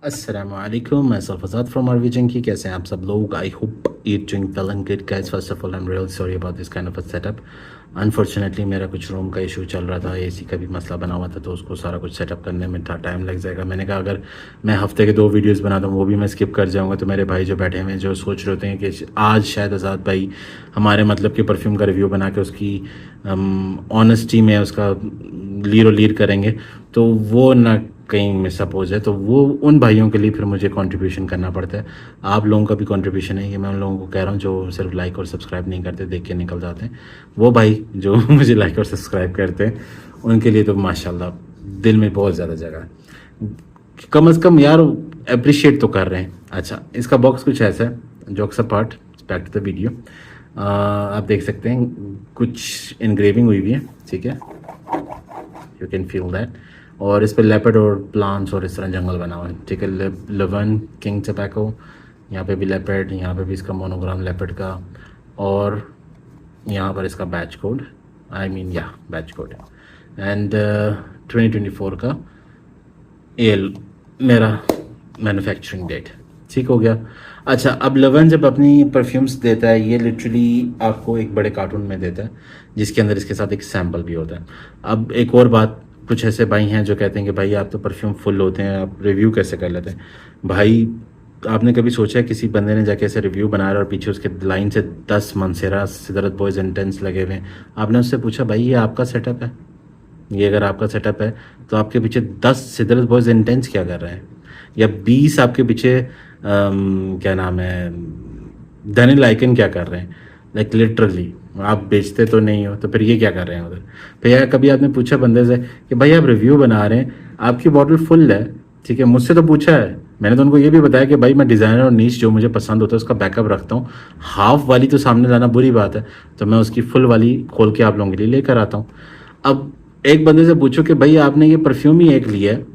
Assalamualaikum, myself Azad from RV Junkie. कैसे हैं आप सब लोग? I hope you're doing well and good, guys. First of all, I'm really sorry about this kind of a setup. Unfortunately, मेरा कुछ room का issue चल रहा था, एसी का भी मसला बना हुआ था, तो उसको सारा कुछ सेटअप करने में था टाइम लग जाएगा। मैंने कहा अगर मैं हफ्ते के 2 वीडियोस बना दूँ वो भी मैं स्किप कर जाऊँगा, तो मेरे भाई जो बैठे हुए हैं जो सोच रहे होते हैं कि आज शायद आज़ाद भाई हमारे मतलब के परफ्यूम का रिव्यू बना के उसकी ऑनेस्टी में उसका लीरो लीर करेंगे, तो वो ना कहीं में सपोज है, तो वो उन भाइयों के लिए फिर मुझे कंट्रीब्यूशन करना पड़ता है। आप लोगों का भी कंट्रीब्यूशन है, ये मैं उन लोगों को कह रहा हूँ जो सिर्फ लाइक और सब्सक्राइब नहीं करते, देख के निकल जाते हैं। वो भाई जो मुझे लाइक और सब्सक्राइब करते हैं उनके लिए तो माशाल्लाह दिल में बहुत ज़्यादा जगह है। कम से कम यार अप्रिशिएट तो कर रहे हैं। अच्छा, इसका बॉक्स कुछ ऐसा है, jokes apart, back to the video. आप देख सकते हैं कुछ इनग्रेविंग हुई हुई है, ठीक है, यू कैन फील दैट। और इस पर लेपर्ड और प्लांट्स और इस तरह जंगल बना हुआ है, ठीक है। लेवन किंग टबैको, यहाँ पे भी लेपर्ड, यहाँ पे भी इसका मोनोग्राम लेपर्ड का, और यहाँ पर इसका बैच कोड, आई मीन या बैच कोड एंड 2024 का एल मेरा मैन्युफैक्चरिंग डेट, ठीक हो गया। अच्छा, अब लेवन जब अपनी परफ्यूम्स देता है, ये लिटरली आपको एक बड़े कार्टून में देता है जिसके अंदर इसके साथ एक सैम्पल भी होता है। अब एक और बात, कुछ ऐसे भाई हैं जो कहते हैं कि भाई आप तो परफ्यूम फुल होते हैं, आप रिव्यू कैसे कर लेते हैं? भाई आपने कभी सोचा है किसी बंदे ने जाके ऐसे रिव्यू बनाया और पीछे उसके लाइन से 10 मंसेरा सिदरत बॉयज इंटेंस लगे हुए हैं, आपने उससे पूछा भाई ये आपका सेटअप है? ये अगर आपका सेटअप है तो आपके पीछे 10 सिदरत बॉयज इंटेंस क्या कर रहे हैं, या 20 आपके पीछे क्या नाम है धनी लाइकन क्या कर रहे हैं? लाइक लिटरली आप बेचते तो नहीं हो, तो फिर ये क्या कर रहे हैं उधर? फिर यार कभी आपने पूछा बंदे से कि भाई आप रिव्यू बना रहे हैं, आपकी बॉटल फुल है, ठीक है, मुझसे तो पूछा है, मैंने तो उनको ये भी बताया कि भाई मैं डिज़ाइनर और नीश जो मुझे पसंद होता है उसका बैकअप रखता हूँ, हाफ वाली तो सामने लाना बुरी बात है, तो मैं उसकी फुल वाली खोल के आप लोगों के लिए लेकर आता हूँ। अब एक बंदे से पूछो कि भाई आपने ये परफ्यूम ही एक लिया है,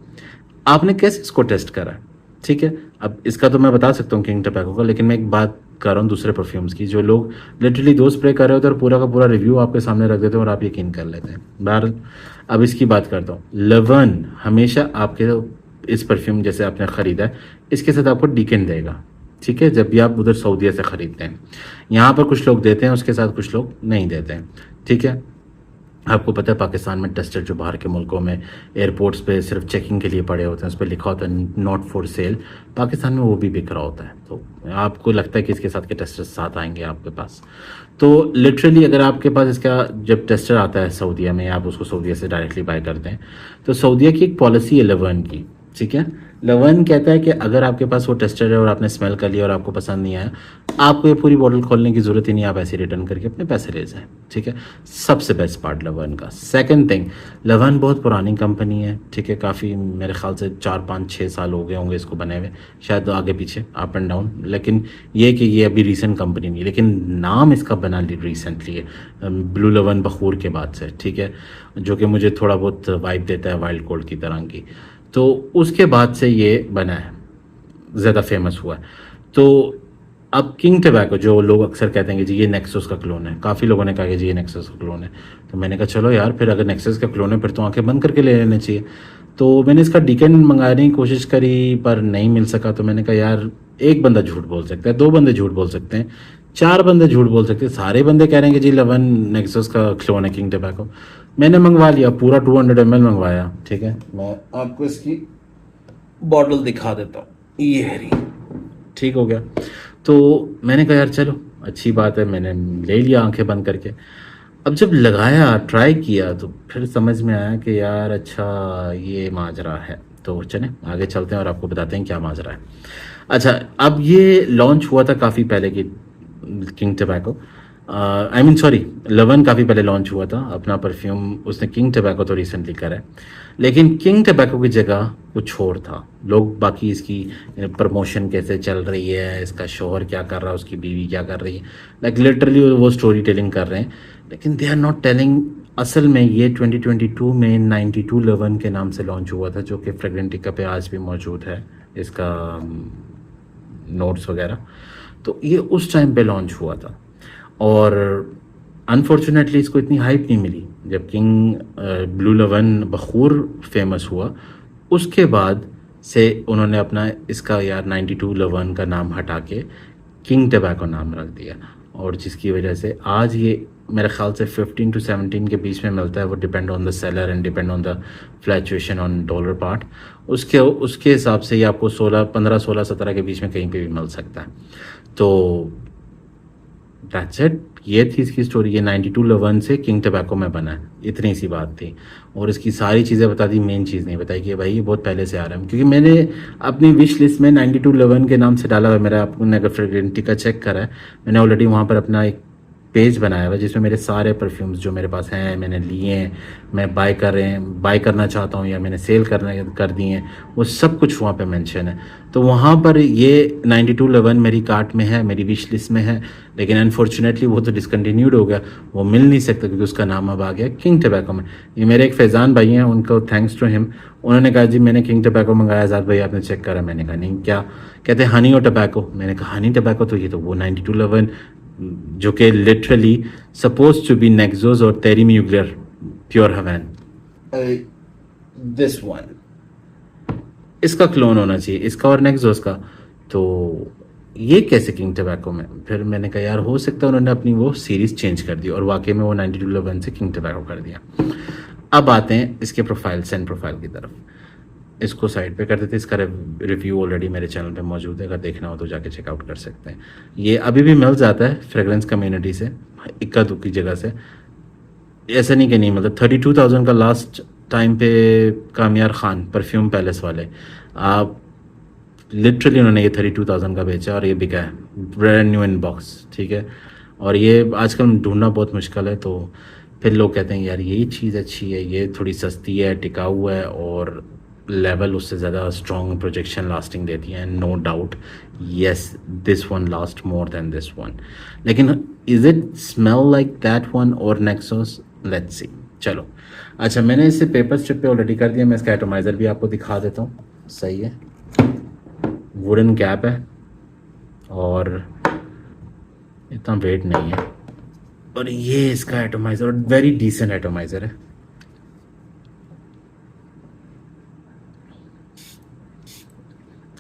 आपने कैसे इसको टेस्ट करा? ठीक है, अब इसका तो मैं बता सकता हूँ किंग टबैको का, लेकिन मैं एक बात कर रहा हूँ दूसरे परफ्यूम्स की, जो लोग लिटरली 2 स्प्रे कर रहे होते हैं और पूरा का पूरा रिव्यू आपके सामने रख देते हैं और आप यकीन कर लेते हैं। बहरहाल अब इसकी बात करता हूँ। लेवन हमेशा आपके इस परफ्यूम जैसे आपने ख़रीदा है इसके साथ आपको डीकेन देगा, ठीक है, जब भी आप उधर सऊदीया से ख़रीदते हैं। यहाँ पर कुछ लोग देते हैं उसके साथ, कुछ लोग नहीं देते हैं, ठीक है। आपको पता है पाकिस्तान में टेस्टर जो बाहर के मुल्कों में एयरपोर्ट्स पे सिर्फ चेकिंग के लिए पड़े होते हैं, उस पर लिखा होता है नॉट फॉर सेल, पाकिस्तान में वो भी बिक रहा होता है। तो आपको लगता है कि इसके साथ के टेस्टर्स साथ आएंगे आपके पास, तो लिटरली अगर आपके पास इसका जब टेस्टर आता है सऊदीया में, आप उसको सऊदीया से डायरेक्टली बाय करते हैं, तो सऊदीया की एक पॉलिसी है लेवन की, ठीक है। लेवन कहता है कि अगर आपके पास वो टेस्टर है और आपने स्मेल कर लिया और आपको पसंद नहीं आया, आपको ये पूरी बॉटल खोलने की ज़रूरत ही नहीं, आप ऐसे रिटर्न करके अपने पैसे ले जाएं, ठीक है। सबसे बेस्ट पार्ट लेवन का। सेकंड थिंग, लेवन बहुत पुरानी कंपनी है, ठीक है, काफ़ी मेरे ख्याल से 4 5 6 साल हो गए होंगे इसको बने हुए, शायद आगे पीछे अप एंड डाउन, लेकिन ये कि ये अभी रीसेंट कंपनी नहीं है, लेकिन नाम इसका बना रिसेंटली है, ब्लू लेवन बखूर के बाद से, ठीक है, जो कि मुझे थोड़ा बहुत वाइब देता है वाइल्ड कोल्ड की तरह की, तो उसके बाद से ये बना है, ज़्यादा फेमस हुआ है। तो अब किंग टबैको जो लोग अक्सर कहते हैं कि जी ये नेक्सस का क्लोन है, काफ़ी लोगों ने कहा कि जी ये नेक्सस का क्लोन है, तो मैंने कहा चलो यार फिर अगर नेक्सस का क्लोन है फिर तो आंखें बंद करके ले लेने चाहिए। तो मैंने इसका डीकेन मंगाने की कोशिश करी पर नहीं मिल सका, तो मैंने कहा यार एक बंदा झूठ बोल सकता है, 2 बंदे झूठ बोल सकते हैं, 4 बंदे झूठ बोल सकते हैं, सारे बंदे कह रहे हैं कि जी लेवन नेक्सस का क्लोन है किंग टबैको। मैंने मंगवा लिया, पूरा 200 ml मंगवाया, ठीक है। मैं आपको इसकी बॉटल दिखा देता हूँ, ये है रही, ठीक हो गया। तो मैंने कहा यार चलो अच्छी बात है, मैंने ले लिया आंखें बंद करके। अब जब लगाया, ट्राई किया, तो फिर समझ में आया कि यार अच्छा ये माजरा है, तो चलें आगे चलते हैं और आपको बताते हैं क्या माजरा है। अच्छा, अब ये लॉन्च हुआ था काफ़ी पहले की king tobacco, I mean sorry Layton काफ़ी पहले लॉन्च हुआ था अपना परफ्यूम, उसने किंग टबैको तो रिसेंटली करा है, लेकिन किंग टबैको की जगह कुछ और था। लोग बाकी इसकी प्रमोशन कैसे चल रही है, इसका शोहर क्या कर रहा है, उसकी बीवी क्या कर रही है, लाइक लिटरली वो स्टोरी टेलिंग कर रहे हैं, लेकिन दे आर नॉट टेलिंग। असल में ये 2022 में 92 लेवन के नाम से लॉन्च हुआ था, जो कि फ्रेगरेंटिका पे आज भी मौजूद है, इसका नोट्स वगैरह, तो ये उस टाइम पे लॉन्च हुआ था। और अनफॉर्चुनेटली इसको इतनी हाइप नहीं मिली। जब किंग ब्लू लेवन बखूर फेमस हुआ उसके बाद से उन्होंने अपना इसका यार 9211 का नाम हटा के किंग टबैको नाम रख दिया, और जिसकी वजह से आज ये मेरे ख्याल से 15 to 17 के बीच में मिलता है। वो depend on the seller and depend on the fluctuation on dollar part. उसके उसके हिसाब से ये आपको 15 16 17 के बीच में कहीं पे भी मिल सकता है। तो दैट्स इट, ये थी इसकी स्टोरी। ये 9211 से किंग टबैको में बना है, इतनी सी बात थी। और इसकी सारी चीज़ें बता दी, मेन चीज़ नहीं बताई कि भाई ये बहुत पहले से आ रहा है, क्योंकि मैंने अपनी विश लिस्ट में 9211 के नाम से डाला हुआ है। मेरा आपने अगर फ्रेगरेंटी का चेक करा है, मैंने ऑलरेडी वहाँ पर अपना एक पेज बनाया हुआ है जिसमें मेरे सारे परफ्यूम्स जो मेरे पास हैं, मैंने लिए हैं, मैं बाय करना चाहता हूँ या मैंने सेल कर दिए हैं, वो सब कुछ वहाँ पे मेंशन है। तो वहाँ पर ये 9211 मेरी कार्ट में है, मेरी विश लिस्ट में है, लेकिन अनफॉर्चुनेटली वो तो डिसकंटिन्यूड हो गया, वो मिल नहीं सकता क्योंकि उसका नाम अब आ गया किंग टबैको में। ये मेरे एक फैज़ान भाई हैं, उनको थैंक्स टू हिम, उन्होंने कहा जी मैंने किंग टबैको मंगाया, आज़ाद भाई आपने चेक करा? मैंने कहा नहीं, क्या? कहते हनी और टबैको। मैंने कहा हनी टबैको तो ये तो वो 9211 जो कि लिटरली सपोज टू बी नेक्सोस और तेरी म्यूगलर प्योर हवैन, दिस वन इसका क्लोन होना चाहिए, इसका और नेक्सोस का। तो ये कैसे किंग टबैको में? फिर मैंने कहा यार हो सकता है उन्होंने अपनी वो सीरीज चेंज कर दी, और वाकई में वो 9211 से किंग टबैको कर दिया। अब आते हैं इसके प्रोफाइल, सेंड प्रोफाइल की तरफ। इसको साइड पे कर देते, इसका रिव्यू ऑलरेडी मेरे चैनल पे मौजूद है, अगर देखना हो तो जाके चेकआउट कर सकते हैं। ये अभी भी मिल जाता है फ्रेगरेंस कम्युनिटी से, इक्का दुक्की जगह से, ऐसा नहीं कि नहीं। मतलब 32,000 का लास्ट टाइम पे कामियार खान परफ्यूम पैलेस वाले, आप लिटरली उन्होंने ये 32,000 का बेचा और ये बिका है ब्रांड न्यू इन बॉक्स, ठीक है। और ये आजकल ढूंढना बहुत मुश्किल है, तो फिर लोग कहते हैं यार यही चीज़ अच्छी है, ये थोड़ी सस्ती है, टिकाऊ है, और लेवल उससे ज़्यादा स्ट्रॉन्ग प्रोजेक्शन लास्टिंग देती है। No doubt yes, this one last more than this one, लेकिन is it smell like that one और नेक्सोस? Let's see. चलो अच्छा, मैंने इसे पेपर स्ट्रिप पे ऑलरेडी कर दिया। मैं इसका एटोमाइज़र भी आपको दिखा देता हूँ। सही है, वुडन कैप है और इतना वेट नहीं है, और ये इसका एटोमाइज़र, वेरी डिसेंट एटोमाइज़र है।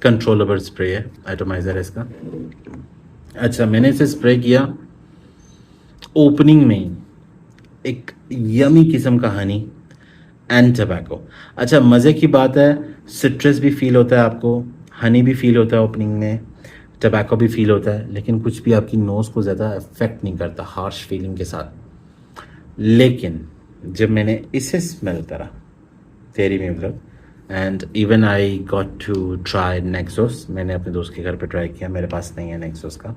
कंट्रोलेबल स्प्रे है, एटोमाइज़र है इसका। अच्छा, मैंने इसे स्प्रे किया ओपनिंग में ही, एक यमी किस्म का हनी एंड टबैको। अच्छा, मज़े की बात है, सिट्रस भी फील होता है आपको, हनी भी फील होता है ओपनिंग में, टबैको भी फील होता है, लेकिन कुछ भी आपकी नोज़ को ज़्यादा अफेक्ट नहीं करता हार्श फीलिंग के साथ। लेकिन जब मैंने इसे स्मेल करा, तेरी Mugler, and even I got to try Naxos, मैंने अपने दोस्त के घर पे ट्राई किया, मेरे पास नहीं है नेक्सोस का।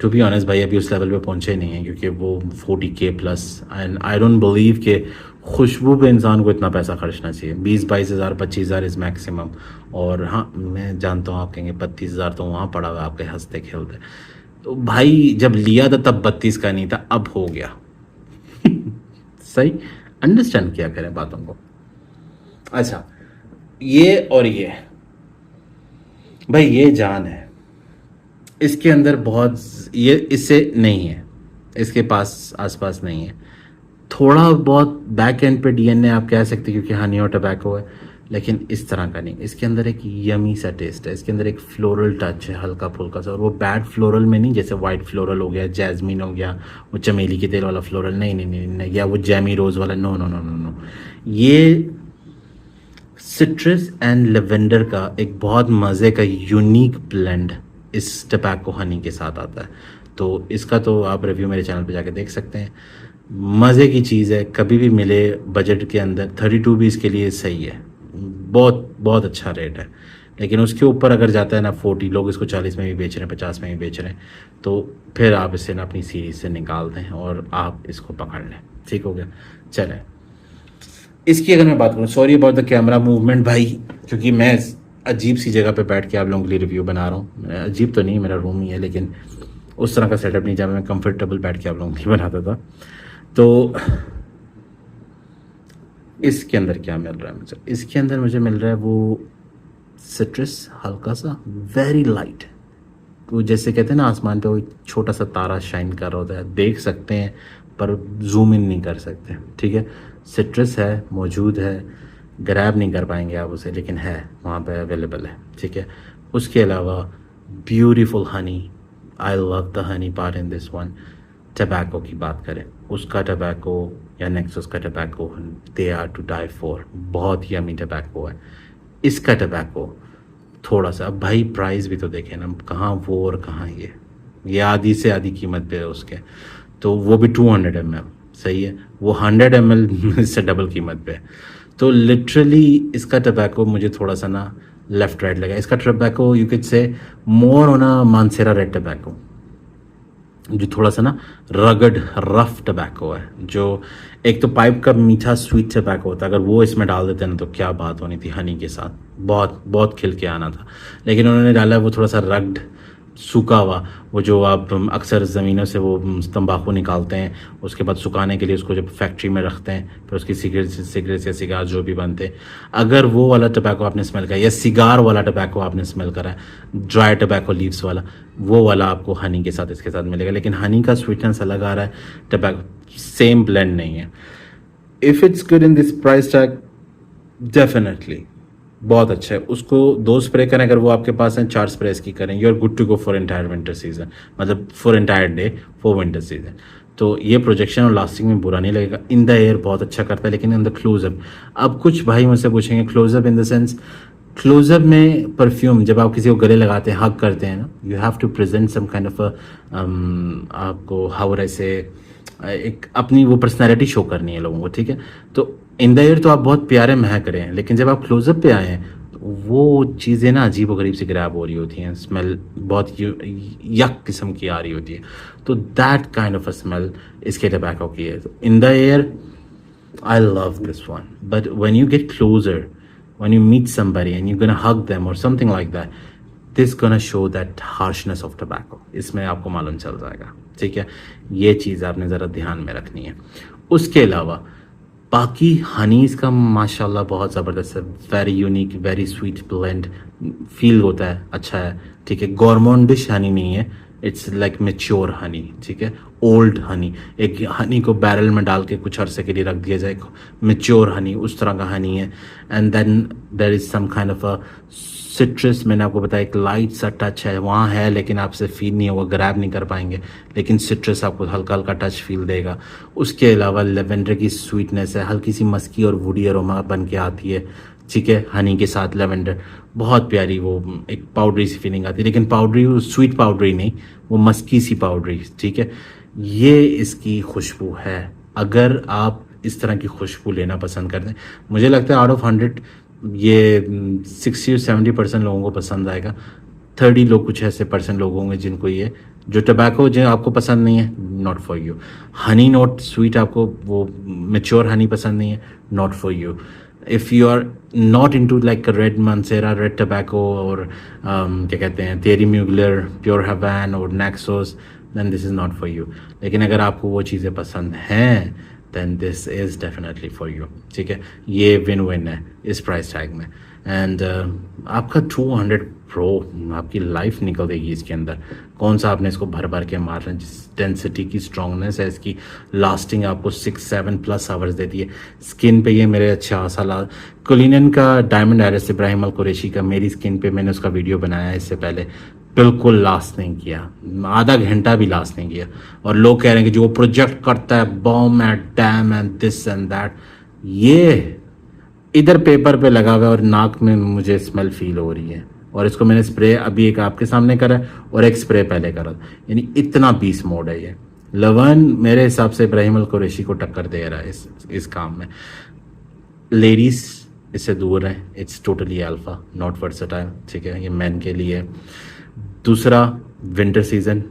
टू बी ऑनेस्ट भाई, अभी उस लेवल पे पहुंचे नहीं है, क्योंकि वो 40K plus, and I don't believe कि खुशबू पे इंसान को इतना पैसा खर्चना चाहिए। 20-22 हज़ार 25 हज़ार इज़ मैक्सिमम। और हाँ, मैं जानता हूँ आप कहेंगे 32 हज़ार तो वहाँ पड़ा हुआ आपके हंसते खेलते। तो भाई जब लिया था तब 32 का नहीं था, अब हो गया। सही अंडरस्टैंड किया करें बातों को। अच्छा, ये और ये भाई, ये जान है इसके अंदर बहुत, ये इससे नहीं है, इसके पास आसपास नहीं है। थोड़ा बहुत बैक एंड पे डीएनए आप कह सकते हैं, क्योंकि हनी और टबैको है, लेकिन इस तरह का नहीं। इसके अंदर एक यमी सा टेस्ट है, इसके अंदर एक फ्लोरल टच है हल्का फुल्का सा, और वो बैड फ्लोरल में नहीं, जैसे वाइट फ्लोरल हो गया, जैस्मिन हो गया, वो चमेली के तेल वाला फ्लोरल, नहीं नहीं नहीं नहीं, या वो जैमी रोज़ वाला, no no no no no. ये सिट्रस एंड लेवेंडर का एक बहुत मज़े का यूनिक ब्लेंड इस टबैको हनी के साथ आता है। तो इसका तो आप रिव्यू मेरे चैनल पे जाके देख सकते हैं। मज़े की चीज़ है, कभी भी मिले बजट के अंदर। 32 भी इसके लिए सही है, बहुत बहुत अच्छा रेट है। लेकिन उसके ऊपर अगर जाता है ना 40, लोग इसको 40 में भी बेच रहे हैं, 50 में भी बेच रहे हैं, तो फिर आप इसे ना अपनी सीरीज से निकाल दें और आप इसको पकड़ लें। ठीक हो गया। चलें, इसकी अगर मैं बात करूँ, sorry about the camera movement भाई, क्योंकि मैं अजीब सी जगह पे बैठ के आप लोगों के लिए रिव्यू बना रहा हूँ। अजीब तो नहीं, मेरा रूम ही है, लेकिन उस तरह का सेटअप नहीं जहाँ मैं कंफर्टेबल बैठ के आप लोगों के लिए बनाता था। तो इसके अंदर क्या मिल रहा है मुझे? इसके अंदर मुझे मिल रहा है वो सिट्रस, हल्का सा, वेरी लाइट। वो जैसे कहते हैं ना आसमान पे वो छोटा सा तारा शाइन कर रहा होता है, देख सकते हैं पर जूम इन नहीं कर सकते। ठीक है, सिट्रस है, मौजूद है, ग्रैब नहीं कर पाएंगे आप उसे, लेकिन है वहाँ पे अवेलेबल है, ठीक है। उसके अलावा beautiful honey, I love the honey part in this one. Tobacco की बात करें, उसका टबैको या नेक्सस का tobacco, they are to die for, बहुत यमी टबैको है। इसका टबैको थोड़ा सा, अब भाई प्राइस भी तो देखें ना, कहाँ वो और कहाँ ये आधी से आधी कीमत पे है उसके, तो वो भी 200 ml, सही है, वो 100 ml से डबल कीमत पे है। तो लिटरली इसका टबैको मुझे थोड़ा सा ना लेफ्ट राइट लगा। इसका tobacco you can say more on a Mansehra red tobacco, जो थोड़ा सा ना रगड रफ टबैको है, जो एक तो पाइप का मीठा स्वीट टबैको होता है, अगर वो इसमें डाल देते ना तो क्या बात होनी थी हनी के साथ, बहुत बहुत खिल के आना था। लेकिन उन्होंने डाला वो थोड़ा सा रग्ड सूखा हुआ, वो जो आप अक्सर ज़मीनों से वो तंबाकू निकालते हैं, उसके बाद सुखाने के लिए उसको जब फैक्ट्री में रखते हैं, फिर उसकी सिगरेट या सिगार जो भी बनते हैं, अगर वो वाला टबैको आपने स्मेल करा या सिगार वाला टबैको आपने स्मेल करा है, ड्राई टबैको लीव्स वाला, वो वाला आपको हनी के साथ इसके साथ मिलेगा। लेकिन हनी का स्वीटनेस अलग आ रहा है, टबैको सेम ब्लेंड नहीं है। If it's good in this price tag, definitely बहुत अच्छा है। उसको 2 स्प्रे करें अगर वो आपके पास हैं, 4 स्प्रे की करें, you are good to go for entire winter season, मतलब for entire day for winter season. तो ये प्रोजेक्शन और लास्टिंग में बुरा नहीं लगेगा। इन द एयर बहुत अच्छा करता है, लेकिन इन द क्लोजअप, अब कुछ भाई मुझसे पूछेंगे close up in the sense, close up में परफ्यूम जब आप किसी को गले लगाते हैं, हग करते हैं ना, you have to present some kind of आपको हाउ ऐसे एक अपनी वो पर्सनैलिटी शो करनी है लोगों को, ठीक है। तो इन द एयर तो आप बहुत प्यारे महक रहे हैं, लेकिन जब आप क्लोजअप पे आए हैं तो वो चीज़ें ना अजीब व गरीब से ग्रैब हो रही होती हैं, स्मेल बहुत यक किस्म की आ रही होती है। तो that kind of a smell इसके टबैको की है। तो in the air I love this one, but when you get closer, when you meet somebody and you're gonna hug them or something like that, this gonna show that harshness of tobacco. इसमें आपको मालूम चल जाएगा, ठीक है। ये चीज़ आपने ज़रा ध्यान में रखनी है। उसके अलावा बाकी हनीज का माशाल्लाह बहुत ज़बरदस्त है, very unique, very sweet blend feel होता है, अच्छा है, ठीक है। गॉर्मोन्डिश हनी नहीं है, इट्स लाइक मेच्योर हनी, ठीक है, ओल्ड हनी। एक हनी को बैरल में डाल के कुछ अरसे के लिए रख दिया जाए, मेच्योर हनी उस तरह का हनी है। And then there is some kind of a citrus, मैंने आपको बताया एक लाइट सा टच है वहाँ है, लेकिन आपसे फील नहीं होगा, ग्रैब नहीं कर पाएंगे, लेकिन सिट्रस आपको हल्का हल्का टच फील देगा। उसके अलावा लेवेंडर की स्वीटनेस है, हल्की सी मस्की और वुडी अरोमा बन के आती है, ठीक है, हनी के साथ लेवेंडर, बहुत प्यारी वो एक पाउडरी सी फीलिंग आती है, लेकिन पाउडरी स्वीट पाउडरी नहीं, वो मस्की सी पाउडरी, ठीक है। ये इसकी खुशबू है। अगर आप इस तरह की खुशबू लेना पसंद करते हैं, मुझे लगता है आउट ऑफ 100 ये 60 और 70% लोगों को पसंद आएगा। 30 लोग कुछ ऐसे परसेंट लोग होंगे जिनको ये जो टबैको जो आपको पसंद नहीं है, not for you. Honey note sweet आपको वो मेच्योर हनी पसंद नहीं है, not for you. If you are not into like red Mancera, red tobacco और क्या कहते हैं तेरी म्यूगलर, प्योर हवान और Nexus, then this is not for you. लेकिन अगर आपको वो चीज़ें पसंद हैं, then this is definitely for you, ठीक है। ये विन विन है इस प्राइस टैग में। एंड आपका 200 प्रो, आपकी लाइफ निकल देगी इसके अंदर। कौन सा आपने इसको भर भर के मार रहे हैं, जिस डेंसिटी की स्ट्रॉन्गनेस है इसकी, लास्टिंग आपको 6-7+ आवर्स देती है स्किन पे। ये मेरे अच्छा सा कुलिनन का डायमंड आयरिस इब्राहिम अल कुरैशी का मेरी स्किन पे, मैंने उसका वीडियो बनाया इससे पहले, बिल्कुल लास्ट नहीं किया, आधा घंटा भी लास्ट नहीं किया। और लोग कह रहे हैं कि जो वो प्रोजेक्ट करता है bomb and dam and this and that, ये इधर पेपर पे लगा हुआ है और नाक में मुझे स्मेल फील हो रही है। और इसको मैंने स्प्रे अभी एक आपके सामने करा और एक स्प्रे पहले करा, यानी इतना बीस मोड है ये। लवन मेरे हिसाब से इब्राहिम अल कुरैशी को टक्कर दे रहा है इस काम में। लेडीज इससे दूर है, it's totally alpha, not versatile, ठीक है, ये मैन के लिए। दूसरा, विंटर सीजन,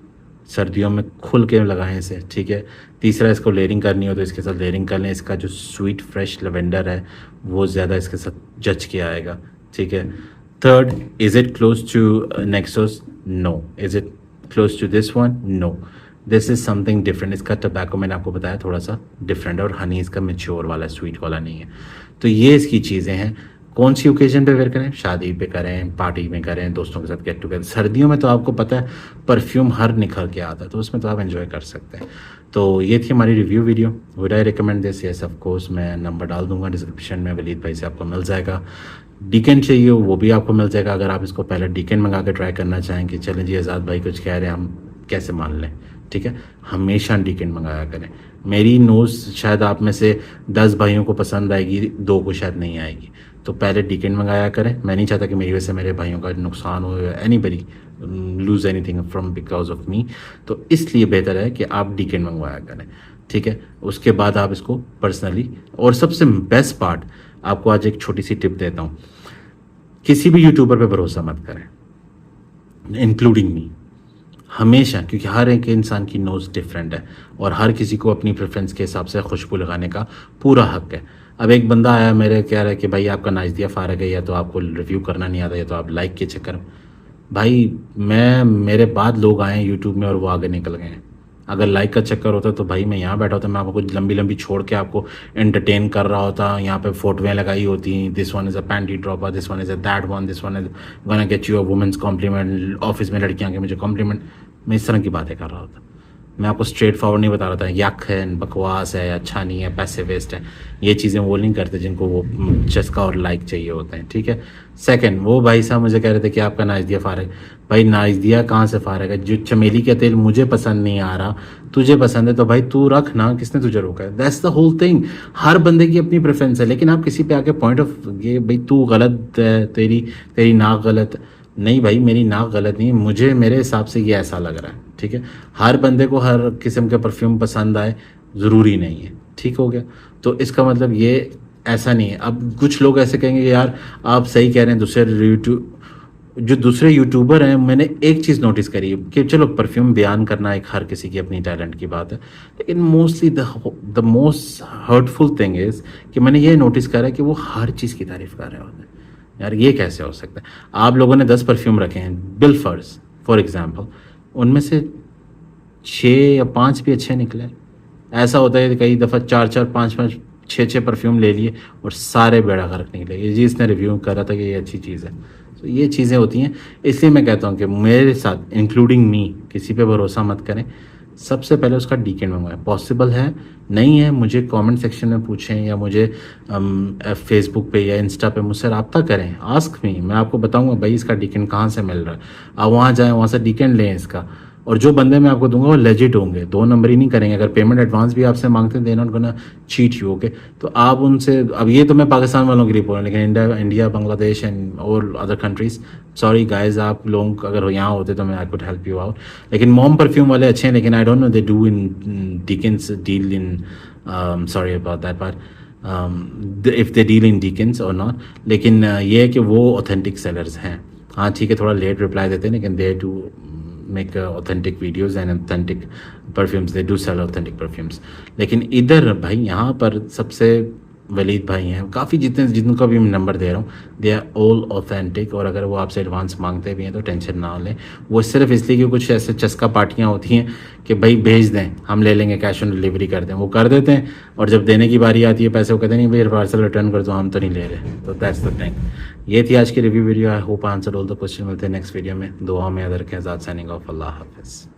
सर्दियों में खुल के लगाएं इसे, ठीक है। तीसरा, इसको लेयरिंग करनी हो तो इसके साथ लेयरिंग कर लें, इसका जो स्वीट फ्रेश लेवेंडर है वो ज़्यादा इसके साथ जच के आएगा, ठीक है। Third, is it close to Nexus? No. Is it close to this one? No. This is something different. इसका टबैको मैंने आपको बताया थोड़ा सा डिफरेंट है, और हनी इसका मेच्योर वाला स्वीट वाला नहीं है। तो ये इसकी चीज़ें हैं। कौन सी ओकेजन पे वेयर करें, शादी पे करें, पार्टी में करें, दोस्तों के साथ गेट टुगेदर। सर्दियों में तो आपको पता है परफ्यूम हर निखर के आता है, तो उसमें तो आप एंजॉय कर सकते हैं। तो ये थी हमारी review video. Would I recommend this? Yes of course. मैं नंबर डाल दूंगा डिस्क्रिप्शन में, वलीद भाई से आपको मिल जाएगा। डीकेन चाहिए हो वो भी आपको मिल जाएगा, अगर आप इसको पहले डीकेन मंगा के ट्राई करना चाहें कि चलें जी आज़ाद भाई कुछ कह रहे हैं हम कैसे मान लें, ठीक है, हमेशा डीकेन मंगाया करें। मेरी नोज़ शायद आप में से 10 भाइयों को पसंद आएगी, 2 को शायद नहीं आएगी, तो पहले डीकेन मंगाया करें। मैं नहीं चाहता कि मेरी वजह से मेरे भाइयों का नुकसान हो या anybody lose anything from because of me, तो इसलिए बेहतर है कि आप डीकेन मंगवाया करें, ठीक है। उसके बाद आप इसको पर्सनली, और सबसे बेस्ट पार्ट आपको आज एक छोटी सी टिप देता हूँ, किसी भी यूट्यूबर पे भरोसा मत करें, इंक्लूडिंग मी, हमेशा, क्योंकि हर एक इंसान की नोज़ डिफरेंट है और हर किसी को अपनी प्रेफरेंस के हिसाब से खुशबू लगाने का पूरा हक है। अब एक बंदा आया मेरे कह रहा है कि भाई आपका नाइज़िया फारग है, या तो आपको रिव्यू करना नहीं आता, या तो आप लाइक के चक्कर। भाई मैं, मेरे बाद लोग आए हैं यूट्यूब में और वो आगे निकल गए हैं। अगर लाइक का चक्कर होता तो भाई मैं यहाँ बैठा होता, मैं आपको कुछ लंबी लंबी छोड़ के आपको एंटरटेन कर रहा होता, यहाँ पे फोटोएं लगाई होती, this one is a panty dropper, this one is a that one, this one is gonna get you a women's compliment, office में लड़कियाँ के मुझे कॉम्प्लीमेंट। मैं इस तरह की बातें कर रहा होता। मैं आपको स्ट्रेट फॉरवर्ड नहीं बता रहा था यक है, बकवास है, अच्छा नहीं है, पैसे वेस्ट है, ये चीज़ें वो नहीं करते जिनको वो चस्का और लाइक चाहिए होते हैं, ठीक है। सेकंड, वो भाई साहब मुझे कह रहे थे कि आपका नाइज़िया फारग। भाई नाइज़िया कहाँ से फारग है? जो चमेली का तेल मुझे पसंद नहीं आ रहा, तुझे पसंद है, तो भाई तू रख ना, किसने तुझे रोका है? That's the whole thing. हर बंदे की अपनी प्रेफरेंस है, लेकिन आप किसी पे आके पॉइंट ऑफ ये भाई तू गलत है, तेरी नाक गलत। नहीं भाई, मेरी नाक गलत नहीं, मुझे मेरे हिसाब से ये ऐसा लग रहा है, ठीक है। हर बंदे को हर किस्म के परफ्यूम पसंद आए ज़रूरी नहीं है, ठीक हो गया। तो इसका मतलब ये ऐसा नहीं है। अब कुछ लोग ऐसे कहेंगे कि यार आप सही कह रहे हैं, दूसरे यूट्यूबर हैं, मैंने एक चीज़ नोटिस करी है कि चलो परफ्यूम बयान करना एक हर किसी की अपनी टैलेंट की बात है, लेकिन mostly the most hurtful thing is कि मैंने ये नोटिस करा है कि वो हर चीज़ की तारीफ़ कर रहे होते हैं। यार ये कैसे हो सकता है? आप लोगों ने 10 परफ्यूम रखे हैं बिल फॉर एग्जाम्पल, उनमें से 6 या 5 भी अच्छे निकले। ऐसा होता है कि कई दफ़ा 4-4, 5-5, 6-6 परफ्यूम ले लिए और सारे बेड़ा गर्क निकले। ये जी इसने रिव्यू करा था कि ये अच्छी चीज़ है। तो ये चीज़ें होती हैं, इसलिए मैं कहता हूँ कि मेरे साथ इंक्लूडिंग मी किसी पे भरोसा मत करें। सबसे पहले उसका डीकेन मंगवाएं। पॉसिबल है, नहीं है, मुझे कमेंट सेक्शन में पूछें या मुझे फेसबुक पे या इंस्टा पे मुझसे रब्ता करें, आस्क मी, मैं आपको बताऊंगा भाई इसका डीकेन कहाँ से मिल रहा है। आप वहाँ जाएं, वहाँ से डीकेन लें इसका, और जो बंदे मैं आपको दूंगा वो लेजिट होंगे, 2 नंबर ही नहीं करेंगे। अगर पेमेंट एडवांस भी आपसे मांगते हैं, they not gonna cheat you, okay. तो आप उनसे, अब ये तो मैं पाकिस्तान वालों के लिए बोल रहा हूँ, लेकिन इंडिया, बांग्लादेश एंड और अदर कंट्रीज़, सॉरी गाइज, आप लोग अगर यहाँ होते तो मैं I could help you out. लेकिन मॉम परफ्यूम वाले अच्छे हैं, लेकिन I don't know they do in decants deal in, sorry about that part, if they deal in decants और नॉट। लेकिन ये है कि वो ऑथेंटिक सेलर्स हैं। हाँ ठीक है, थोड़ा लेट रिप्लाई देते हैं, लेकिन they do make authentic videos and authentic perfumes, they do sell authentic perfumes। लेकिन इधर भाई यहाँ पर सबसे वलीद भाई हैं, काफ़ी जिनको भी मैं नंबर दे रहा हूँ, दे आर ऑल ऑथेंटिक। और अगर वो आपसे एडवांस मांगते भी हैं तो टेंशन ना लें, वो सिर्फ इसलिए कि कुछ ऐसे चस्का पार्टियाँ होती हैं कि भाई भेज दें, हम ले लेंगे, कैश ऑन डिलीवरी कर दें, वो कर देते हैं, और जब देने की बारी आती है पैसे, वो कहते नहीं भाई पार्सल रिटर्न कर दो, हम तो नहीं ले रहे। तो दैट्स द थिंग। ये थी आज की review video. I hope answer all the question. मिलते हैं नेक्स्ट वीडियो में। दुआ में याद रखें। आज़ाद साइनिंग ऑफ। अल्लाह हाफिज़।